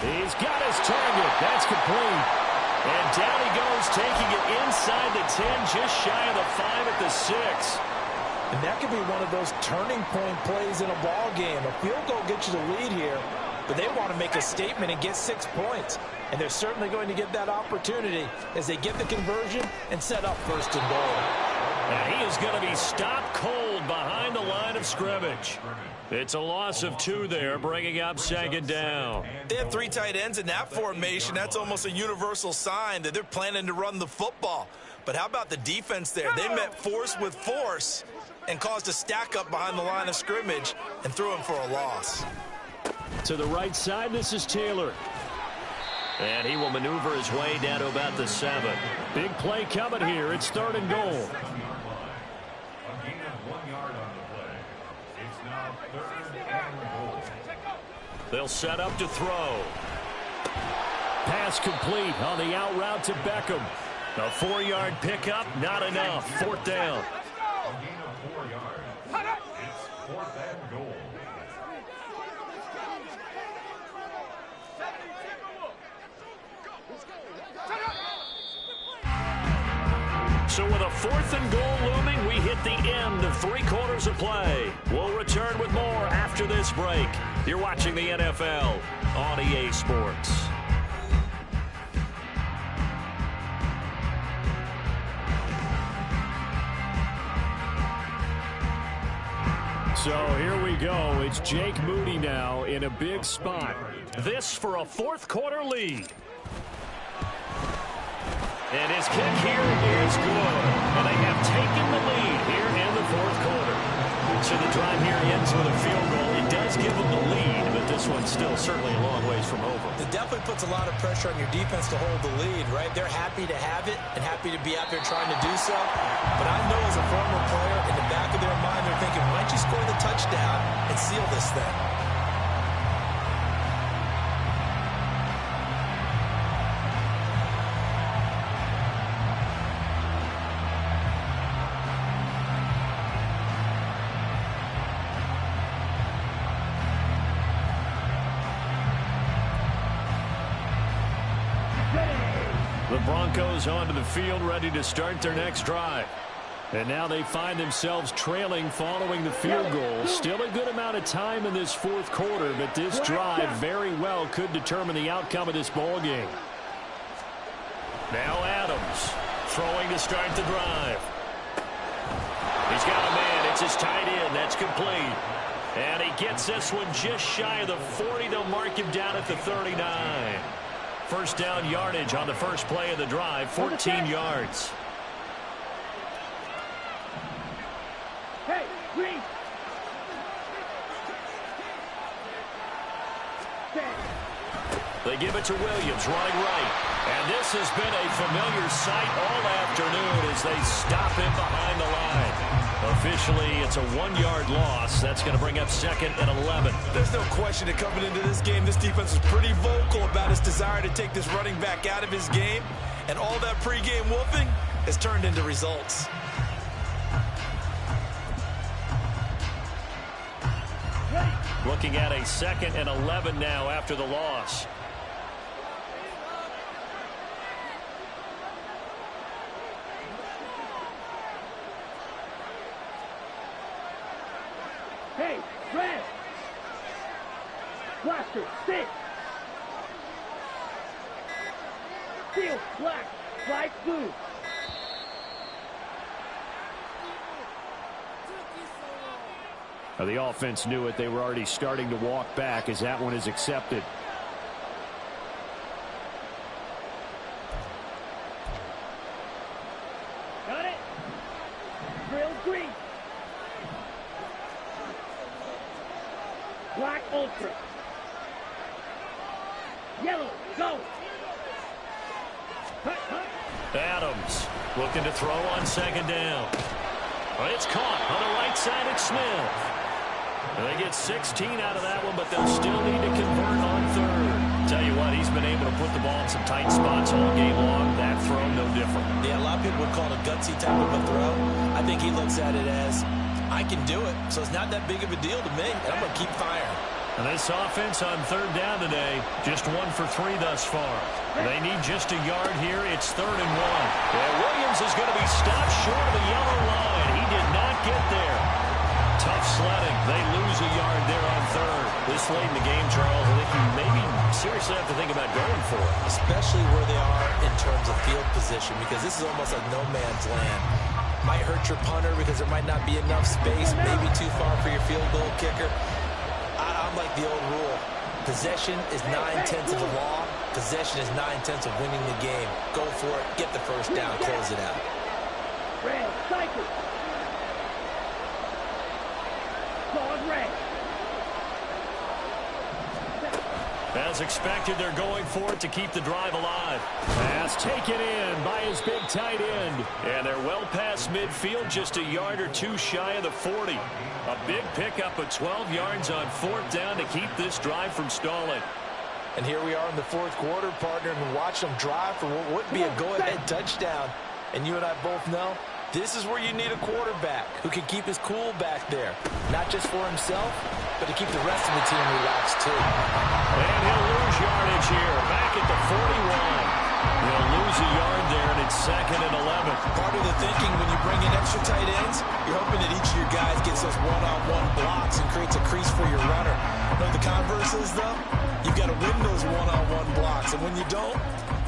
He's got his target. That's complete. And down he goes, taking it inside the 10, just shy of the 5 at the 6. And that could be one of those turning point plays in a ball game. A field goal gets you the lead here, but they want to make a statement and get 6 points. And they're certainly going to get that opportunity as they get the conversion and set up 1st and goal. And he is going to be stopped cold behind the line of scrimmage. It's a loss of 2 there, bringing up 2nd down. They have 3 tight ends in that formation. That's almost a universal sign that they're planning to run the football. But how about the defense there? They met force with force and caused a stack up behind the line of scrimmage and threw him for a loss. To the right side, this is Taylor. And he will maneuver his way down to about the 7. Big play coming here. It's 3rd and goal. They'll set up to throw. Pass complete on the out route to Beckham. A 4-yard pickup, not enough. 4th down. So with a 4th and goal looming, we hit the end of 3 quarters of play. We'll return with more after this break. You're watching the NFL on EA Sports. So here we go. It's Jake Moody now in a big spot. This for a 4th quarter lead. And his kick here is good. And they have taken the lead here in the 4th quarter. So the drive here ends with a field goal. It does give them the lead, but this one's still certainly a long ways from over. It definitely puts a lot of pressure on your defense to hold the lead, right? They're happy to have it and happy to be out there trying to do so. But I know as a former player, in the back of their mind, they're thinking, why don't you score the touchdown and seal this thing? The Broncos onto the field, ready to start their next drive. And now they find themselves trailing following the field goal. Still a good amount of time in this 4th quarter, but this drive very well could determine the outcome of this ball game. Now Adams throwing to start the drive. He's got a man. It's his tight end. That's complete. And he gets this one just shy of the 40. They'll mark him down at the 39. 1st down yardage on the first play of the drive, 14 yards. Hey, Green. They give it to Williams, running right. And this has been a familiar sight all afternoon as they stop him behind the line. Officially, it's a 1-yard loss. That's going to bring up 2nd and 11. There's no question that coming into this game, this defense was pretty vocal about its desire to take this running back out of his game. And all that pregame wolfing has turned into results. Looking at a 2nd and 11 now after the loss. Hey, Red. Blaster, sit. Steel, black, light blue. Now the offense knew it. They were already starting to walk back as that one is accepted. Got it. Drill green. Black ultra. Yellow, go. Cut, cut. Adams looking to throw on 2nd down. Well, it's caught on the right side at Smith. And they get 16 out of that one, but they'll still need to convert on 3rd. Tell you what, he's been able to put the ball in some tight spots all game long. That throw, no different. Yeah, a lot of people would call it a gutsy type of a throw. I think he looks at it as, I can do it, so it's not that big of a deal to me, and I'm going to keep firing. And this offense on 3rd down today, just 1 for 3 thus far. They need just a yard here. It's 3rd and 1. And Williams is going to be stopped short of the yellow line. He did not get there. Tough sledding. They lose a yard there on third. This late in the game, Charles, I think you maybe seriously have to think about going for it. Especially where they are in terms of field position, because this is almost like no man's land. Might hurt your punter because there might not be enough space, maybe too far for your field goal kicker. I'm like the old rule. Possession is 9/10 of the law. Possession is 9/10 of winning the game. Go for it. Get the first down. Close it out. Red, cycle. Clause red. As expected, they're going for it to keep the drive alive. Pass taken in by his big tight end. And they're well past midfield, just a yard or two shy of the 40. A big pickup of 12 yards on fourth down to keep this drive from stalling. And here we are in the fourth quarter, partner, and watch them drive for what would be a go-ahead touchdown. And you and I both know this is where you need a quarterback who can keep his cool back there. Not just for himself, but to keep the rest of the team relaxed too. And he'll lose yardage here, back at the 41. He'll lose a yard there, and it's 2nd and 11. Part of the thinking when you bring in extra tight ends, you're hoping that each of your guys gets those one-on-one blocks and creates a crease for your runner. You know what the converse is, though? You've got to win those one-on-one blocks, and when you don't,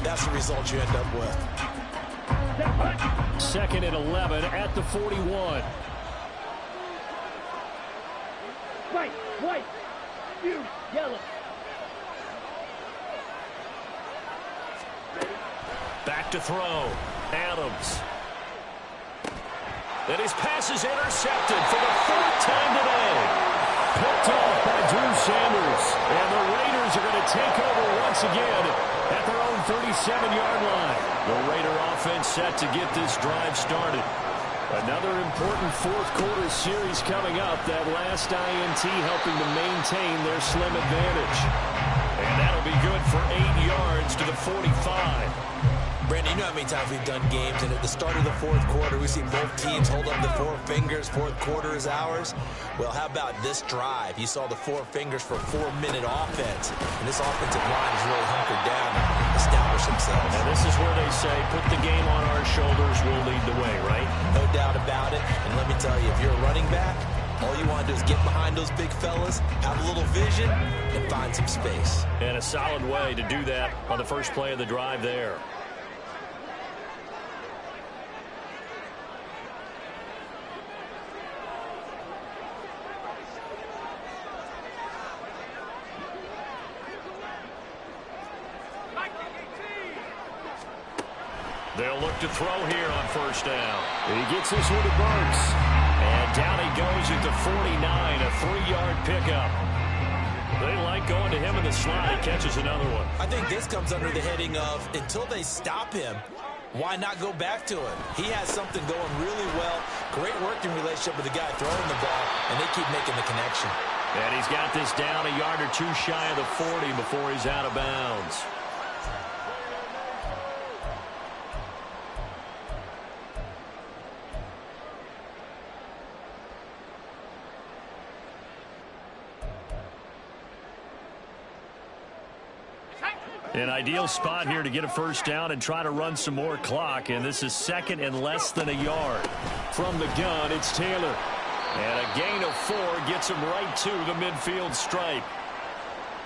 that's the result you end up with. 2nd and 11 at the 41. White, you, yellow. Back to throw. Adams. And his pass is intercepted for the 4th time today. Picked off by Drew Sanders. And the Raiders are going to take over once again at their own 37-yard line. The Raider offense set to get this drive started. Another important fourth quarter series coming up. That last INT helping to maintain their slim advantage. And that'll be good for 8 yards to the 45. Brandon, you know how many times we've done games, and at the start of the fourth quarter, we see both teams hold up the 4 fingers. Fourth quarter is ours. Well, how about this drive? You saw the 4 fingers for a 4-minute offense, and this offensive line is really hunkered down and established themselves. And this is where they say, put the game on our shoulders, we'll lead the way, right? No doubt about it. And let me tell you, if you're a running back, all you want to do is get behind those big fellas, have a little vision, and find some space. And a solid way to do that on the first play of the drive there. They'll look to throw here on first down. He gets this one to Burks. And down he goes at the 49, a 3-yard pickup. They like going to him in the slot. He catches another one. I think this comes under the heading of, until they stop him, why not go back to him? He has something going really well. Great working relationship with the guy throwing the ball, and they keep making the connection. And he's got this down a yard or two shy of the 40 before he's out of bounds. An ideal spot here to get a first down and try to run some more clock. And this is 2nd and less than a yard. From the gun, it's Taylor. And a gain of 4 gets him right to the midfield stripe.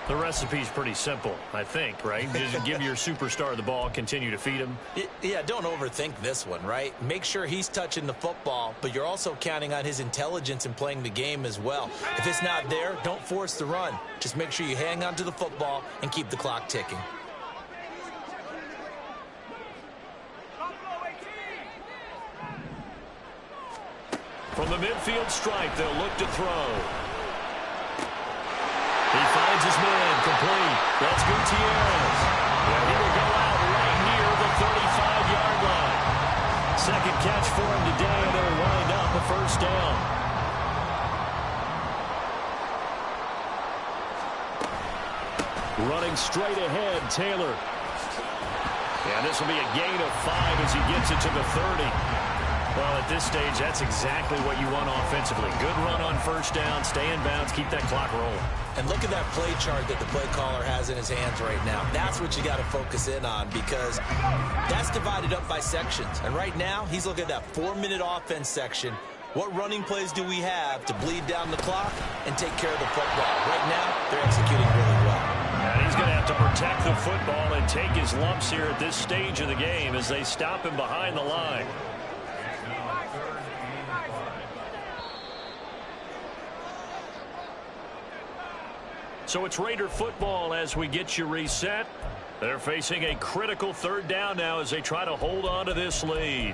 The recipe's pretty simple, I think, right? Just give your superstar the ball, continue to feed him. Yeah, don't overthink this one, right? Make sure he's touching the football, but you're also counting on his intelligence in playing the game as well. If it's not there, don't force the run. Just make sure you hang on to the football and keep the clock ticking. From the midfield stripe, they'll look to throw. He finds his man, complete. That's Gutierrez. And he will go out right near the 35-yard line. Second catch for him today, and they'll wind up a first down. Running straight ahead, Taylor. And this will be a gain of 5 as he gets it to the 30. Well, at this stage, that's exactly what you want offensively. Good run on first down, stay in bounds, keep that clock rolling. And look at that play chart that the play caller has in his hands right now. That's what you got to focus in on, because that's divided up by sections. And right now, he's looking at that 4-minute offense section What running plays do we have to bleed down the clock and take care of the football? Right now, they're executing really well. And he's going to have to protect the football and take his lumps here at this stage of the game as they stop him behind the line. So it's Raider football as we get you reset. They're facing a critical third down now as they try to hold on to this lead.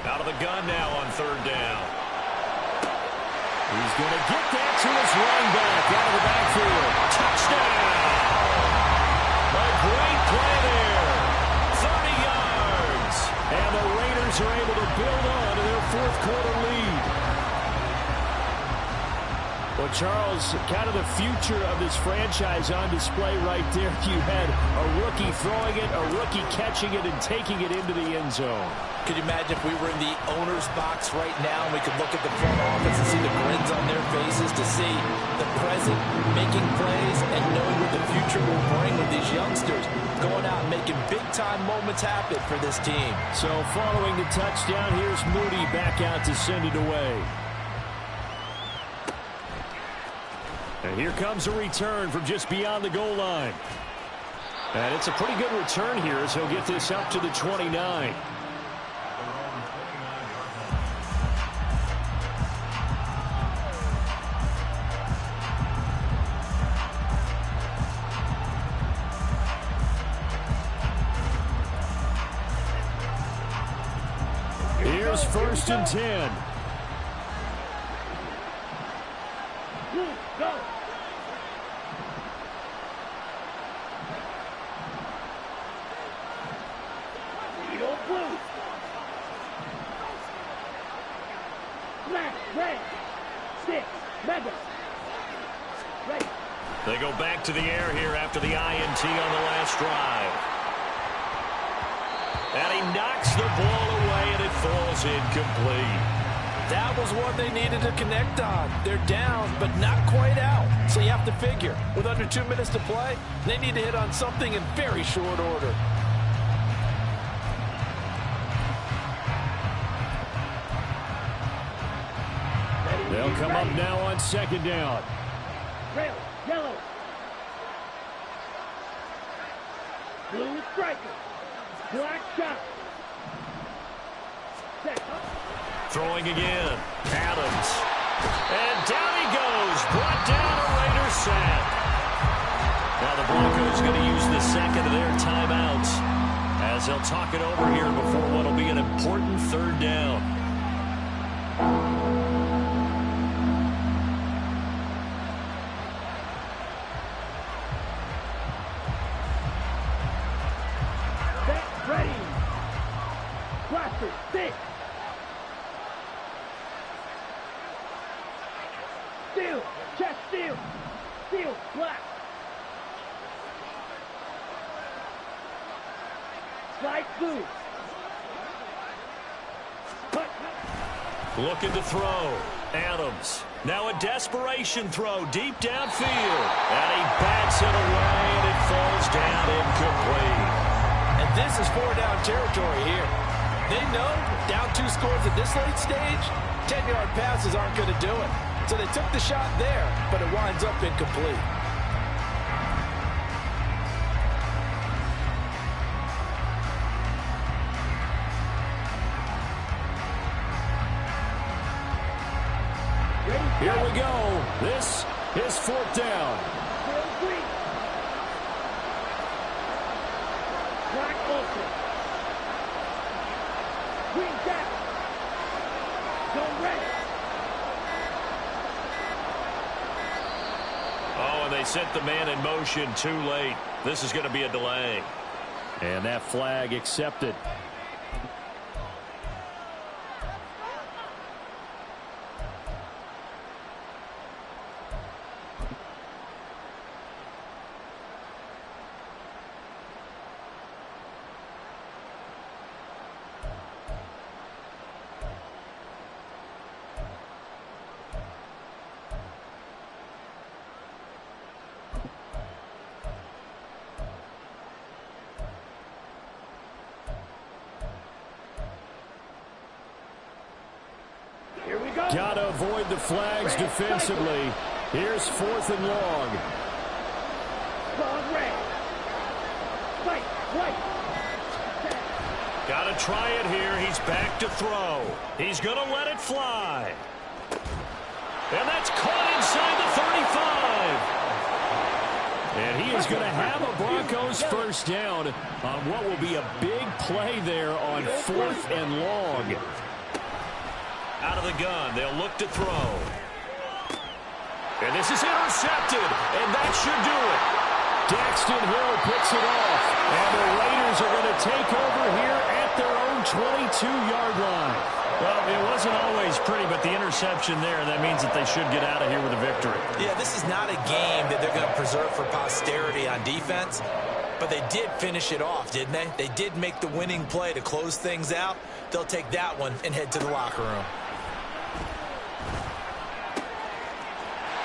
Out of the gun now on third down. He's going to get that to his running back out of the backfield. Touchdown! A great play there. 30 yards. And the Raiders are able to build on to their fourth quarter lead. Well, Charles, kind of the future of this franchise on display right there. You had a rookie throwing it, a rookie catching it, and taking it into the end zone. Could you imagine if we were in the owner's box right now and we could look at the front office and see the grins on their faces, to see the present making plays and knowing what the future will bring with these youngsters going out and making big-time moments happen for this team. So following the touchdown, here's Moody back out to send it away. And here comes a return from just beyond the goal line. And it's a pretty good return here as he'll get this up to the 29. Here's 1st and 10. Go. Eagle blue. Black, red, 6, mega. Right. They go back to the air here after the INT on the last drive. And he knocks the ball away, and it falls incomplete. That was what they needed to connect on. They're down, but not quite out. So you have to figure, with under 2 minutes to play, they need to hit on something in very short order. They'll come up now on 2nd down. Red, yellow. Blue striker. Black shot. Set. Throwing again. Adams. And down he goes. Brought down a Raider sack. Now the Broncos going to use the second of their timeouts as they'll talk it over here before what will be an important third down. Set, ready. Blaster, 6. Steal, chest steal. Steal, black. Slide blue. Cut. Looking to throw. Adams. Now a desperation throw deep downfield. And he bats it away, and it falls down incomplete. And this is 4-down territory here. They know down 2 scores at this late stage, 10-yard passes aren't going to do it. So they took the shot there, but it winds up incomplete. Here we go. This is 4th down. Still green. Black ultra. Green down. Zone ready. Oh, and they set the man in motion too late. This is going to be a delay. And that flag accepted. got to avoid the flags defensively. Here's 4th and long. Long red. Fight, white. Got to try it here. He's back to throw. He's going to let it fly. And that's caught inside the 35. And he is going to have a Broncos first down on what will be a big play there on 4th and long. Out of the gun, they'll look to throw. And this is intercepted, and that should do it. Daxton Hill picks it off, and the Raiders are going to take over here at their own 22-yard line. Well, it wasn't always pretty, but the interception there, that means that they should get out of here with a victory. Yeah, this is not a game that they're going to preserve for posterity on defense, but they did finish it off, didn't they? They did make the winning play to close things out. They'll take that one and head to the locker room.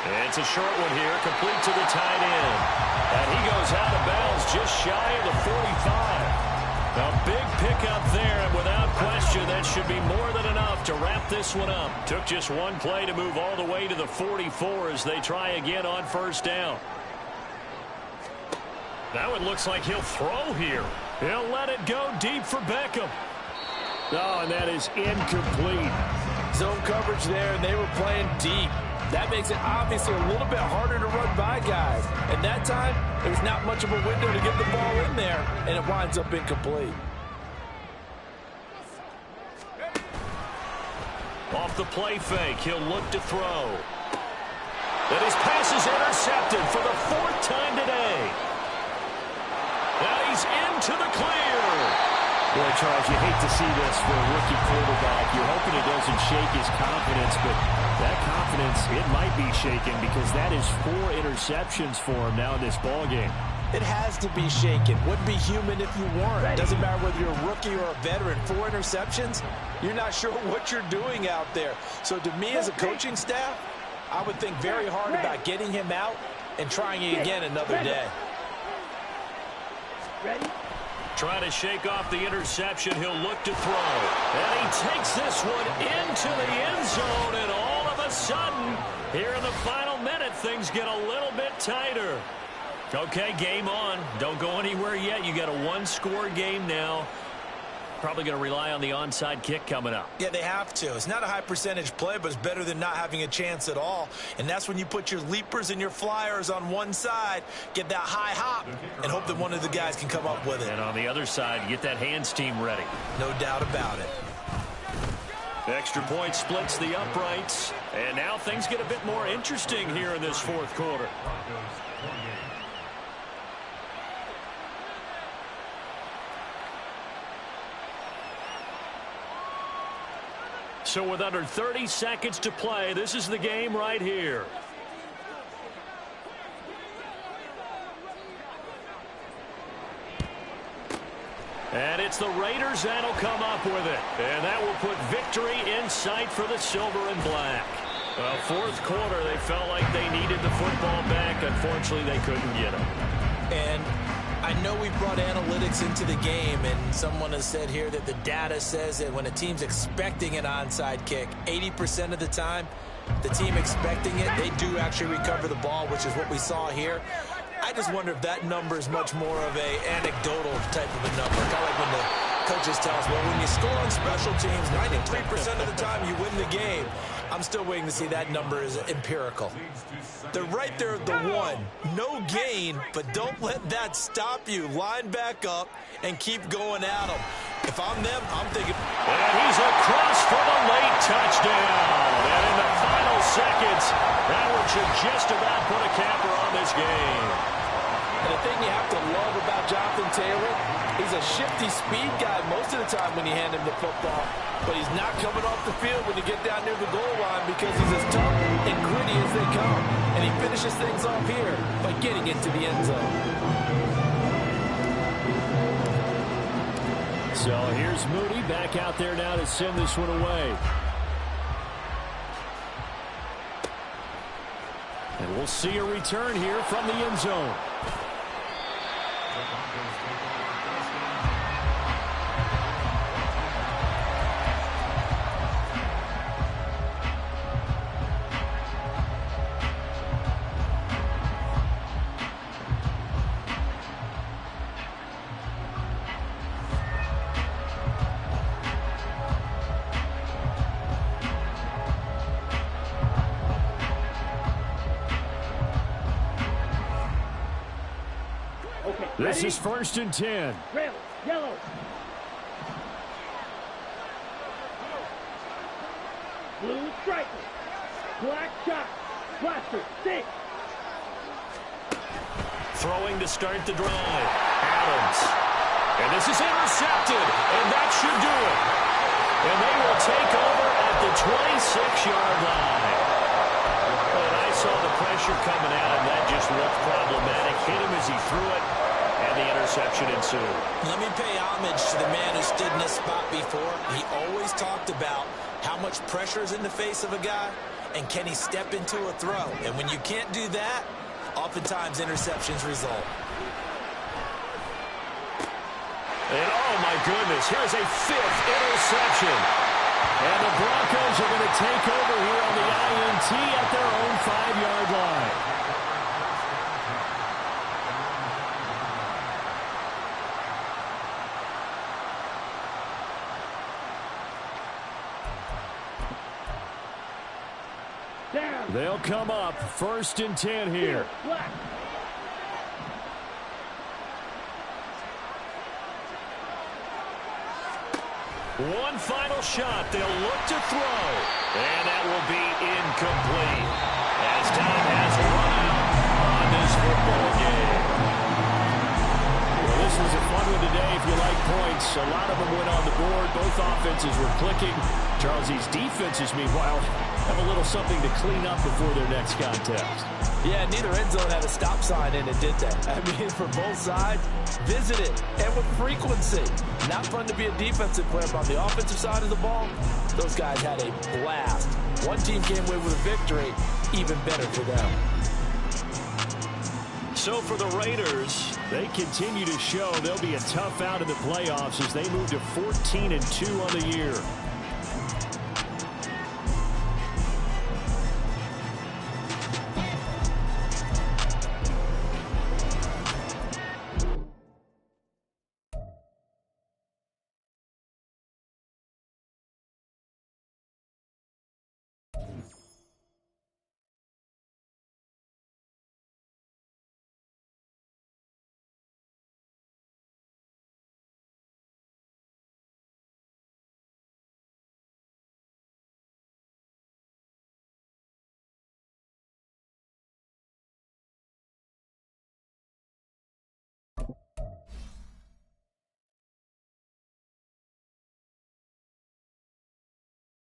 And it's a short one here, complete to the tight end. And he goes out of bounds just shy of the 45. A big pickup there, and without question, that should be more than enough to wrap this one up. Took just one play to move all the way to the 44 as they try again on first down. That one looks like he'll throw here. He'll let it go deep for Beckham. Oh, and that is incomplete. Zone coverage there, and they were playing deep. That makes it obviously a little bit harder to run by guys. And that time, there was not much of a window to get the ball in there, and it winds up incomplete. Off the play fake, he'll look to throw. And his pass is intercepted for the 4th time today. Now he's into the clear. Boy, Charles, you hate to see this for a rookie quarterback. You're hoping it doesn't shake his confidence, but that confidence, it might be shaken because that is 4 interceptions for him now in this ballgame. It has to be shaken. Wouldn't be human if you weren't. Doesn't matter whether you're a rookie or a veteran. 4 interceptions, you're not sure what you're doing out there. So to me as a coaching staff, I would think very hard about getting him out and trying it again another day. Ready? Trying to shake off the interception. He'll look to throw. And he takes this one into the end zone. And all of a sudden, here in the final minute, things get a little bit tighter. Okay, game on. Don't go anywhere yet. You got a 1-score game now. Probably going to rely on the onside kick coming up. Yeah, they have to. It's not a high percentage play, but it's better than not having a chance at all. And that's when you put your leapers and your flyers on one side, get that high hop, and hope that one of the guys can come up with it. And on the other side, get that hands team ready. No doubt about it. Extra point splits the uprights. And now things get a bit more interesting here in this 4th quarter. So with under 30 seconds to play, this is the game right here. And it's the Raiders that'll come up with it. And that will put victory in sight for the silver and black. Well, 4th quarter, they felt like they needed the football back. Unfortunately, they couldn't get it. And I know we brought analytics into the game, and someone has said here that the data says that when a team's expecting an onside kick, 80% of the time, the team expecting it, they do actually recover the ball, which is what we saw here. I just wonder if that number is much more of a anecdotal type of a number. Kind of like when the coaches tell us, well, when you score on special teams, 93% of the time you win the game. I'm still waiting to see that number is empirical. They're right there at the 1. No gain, but don't let that stop you. Line back up and keep going at them. If I'm them, I'm thinking. And he's across for the late touchdown. And in the final seconds, that one should just about put a capper on this game. And the thing you have to love about Jonathan Taylor, he's a shifty speed guy most of the time when you hand him the football. But he's not coming off the field when you get down near the goal line because he's as tough and gritty as they come. And he finishes things off here by getting into the end zone. So here's Mooney back out there now to send this one away. And we'll see a return here from the end zone. This is 1st and 10. Red, yellow. Blue striker. Black shot. Blaster, stick. Throwing to start the drive. Adams. And this is intercepted, and that should do it. And they will take over at the 26-yard line. And I saw the pressure coming at him. That just looked problematic. Hit him as he threw it, and the interception ensued. Let me pay homage to the man who stood in this spot before. He always talked about how much pressure is in the face of a guy, and can he step into a throw. And when you can't do that, oftentimes interceptions result. And oh my goodness, here's a 5th interception. And the Broncos are going to take over here on the INT at their own 5-yard line. Down. They'll come up 1st and 10 here. Black. One final shot. They'll look to throw. And that will be incomplete. As time has run out on this football game. Well, this was a fun one today if you like points. A lot of them went on the board. Both offenses were clicking. Charles, these defenses, meanwhile, have a little something to clean up before their next contest. Yeah, neither end zone had a stop sign in it, did they? I mean, for both sides, visit it, and with frequency. Not fun to be a defensive player, but on the offensive side of the ball, those guys had a blast. One team came away with a victory, even better for them. So for the Raiders, they continue to show they'll be a tough out in the playoffs as they move to 14-2 on the year.